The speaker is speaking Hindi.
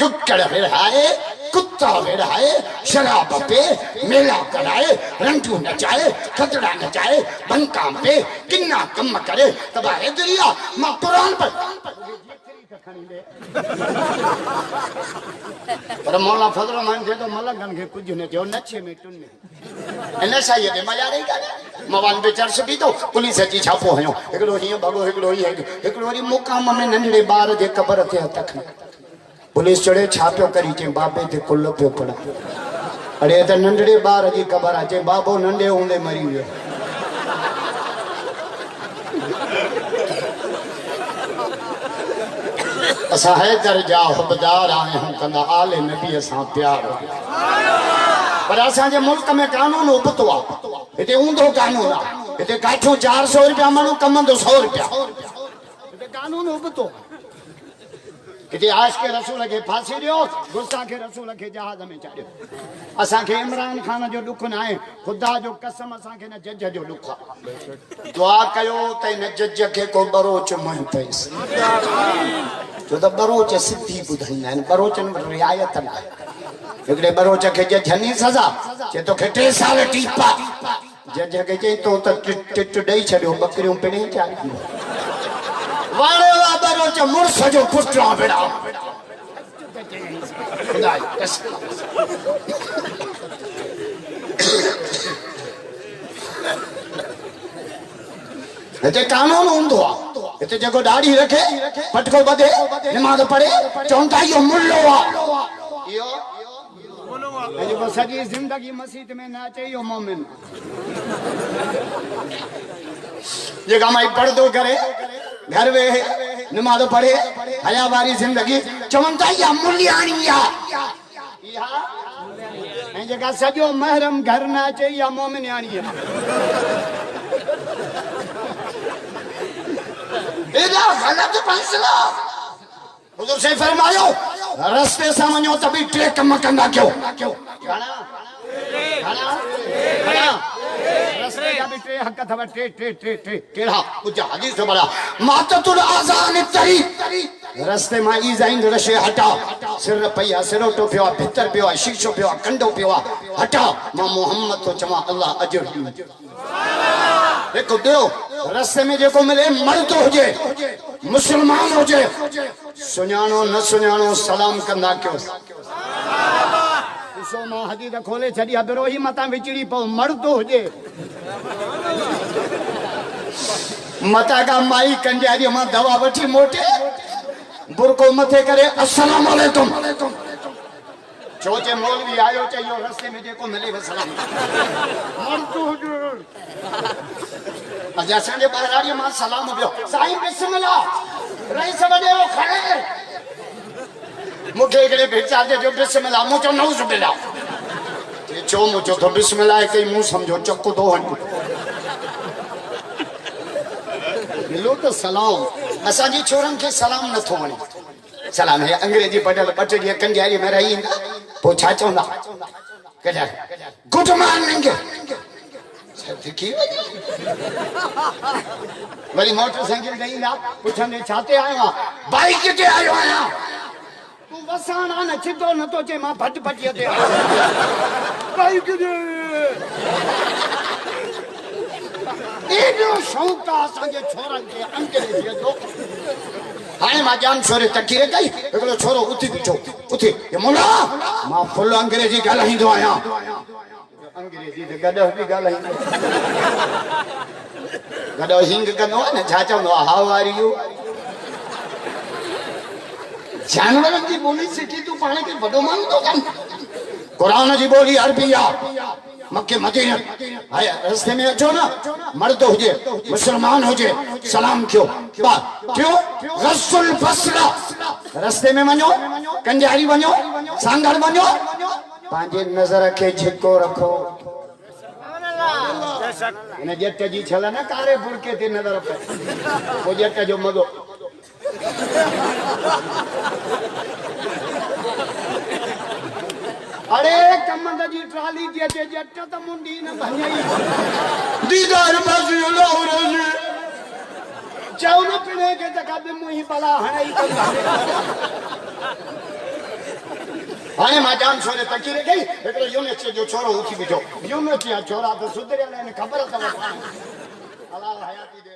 कुक्कड़ विढ़ाए, कुत्ता विढ़ाए, शराब पे मेला कराए, रंटू नचाए, खतरा नचाए, बंकाम पे किन्ना कम करे, तबाहे दुनिया मां कुरान पर पर मौला फजल मान थे तो मलंगन के कुछ ने जो नचे में टुन्ने नशा ये दे मजा नहीं कर मवान पे चर्च भी तो पुलिस अची छापो हयो एकड़ो ही भगो एकड़ो ही एकड़ो वरी मुकाम में नंढड़े बार जे कबर थे तक पुलिस चढ़े छापियो करी चे बाबे ते कुल पियो पड़ा अरे त नंढड़े बार जी कबर अचे बाबो नंढे होंदे मरी वियो असा है दर्जा हुबदार आए हूं कंदा आले नबी असा प्यार पर असा जे मुल्क में कानून उबतो आ इते ऊंधो कानून आ इते काठो 400 रुपया मानो कमंदो 100 रुपया इते कानून उबतो इते आश के रसूल के फांसी दियो गुस्सा के रसूल के जहाज में चाड़ियो असा के इमरान खान जो दुख ना है खुदा जो कसम असा के न जज जो दुख दुआ कयो तै न जज के को बरोच मन पैस जो तो बरोच सिद्धि बुधाईंदा आहिनि बरोचन रियायत ना एकड़े बरोच के जज नहीं सजा जे तो के 3 साल टीपा जज के चई तो टिट दई छड़ियो बकरियों पिणे चाई वाले वा बरोच मुर्स जो पुटरा बेड़ा खुदाई कसम इते कानून हूंदो आ इते जको दाढ़ी रखे पटको बधे नमाज पढ़े चौंदा यो मुल्लो आ यो जो सजी जिंदगी मस्जिद में नाचे यो मोमिन जेका माई पर्दो करे घर वे नमाज पढ़े हया वारी जिंदगी चवंदा या मुलियाणी आ इहा जेका सजो महरम घर नाचे या मोमिनाणी आ एदा गलत फैसला हुजूर से फरमायो रास्ते से वञो तभी टे कम कंदा क्यों खाना रास्ते जा भी टे हक थव टे टे टे टे केड़ा कुछ हदीस बड़ा माततुल आजान तरी रास्ते में ई जाइन रशे हटा सिर पया सिरोटो पियो भितर पियो शीशो पियो कंडो पियो हटा मां मोहम्मद तो चवा अल्लाह अजर देखो दियो रास्ते में जेको मिले मर्द होजे मुसलमान होजे सुञाणो न सुञाणो सलाम कंदा क्यों सो मां हदीद खोले छड़ी अबरो ही मता विचड़ी पो मर्द होजे मता का माई कंजारी मां दवा वठी मोटे बुरको मथे करे अस्सलाम वालेकुम छोचे मौलवी आयो चाहिए रास्ते में जेको मिले सलाम मर्द होजे अजासन जे बहराड़ी मां सलाम बियो साईं बिस्मिल्लाह रईस वडे खड़े मुखे एकड़े भेचा दे जो बिस्मिल्लाह मुचो नौज बिल्ला ये चो मुचो तो बिस्मिल्लाह कई मुंह समझो चक्को दो हंड मिलो तो सलाम असा जी छोरन के सलाम न थो वणे सलाम है अंग्रेजी पढ़ल बटड़ी कंजारी में रही पो छा चोंदा कजा गुड मॉर्निंग वरी मोटरसाइकिल नहीं ना पुछने छाते आयो बाइक ते आयो आया तू वसाना न छितो न तो चे मां भट भटिया ते बाइक दे एडो शौका संगे छोरन के अंग्रेजी दो हाने मां जान छोरे तकीरे गई एकलो छोरो उठी बिठो उठी ये मोला मां फुल अंग्रेजी गालाईंदो आया अंग्रेजी ते गडो भी गालाईंदो गडो हिंग कनो न छा चवंदो हाउ आर यू जानवरन जी बोली सिखी तू पाणे के बडो मानदो कन कुरान जी बोली अरबी आ मक्के मदीना आया रास्ते में अचो ना मर्द होजे मुसलमान होजे सलाम क्यों क्यों रसूल फसला रास्ते में वञो कंजारी वञो सांगड़ वञो पांजे नजर के झिको रखो ने जट जी छला ना कारे बुरके ते नजर पे वो जट जो मगो अरे कमंद जी ट्राली जे जट त मुंडी न भई दीदार मजलो रजी चाव न पिने के त कबे मुही पला हणे ई कंदा हाणे मां जान छोरे तकीरे गई एकड़ो यूनिवर्सिटी जो छोरो उठी बीठो यूनिवर्सिटी छोरा तो सुधरियल आहिनि ख़बर अथव अलाह हयाती दे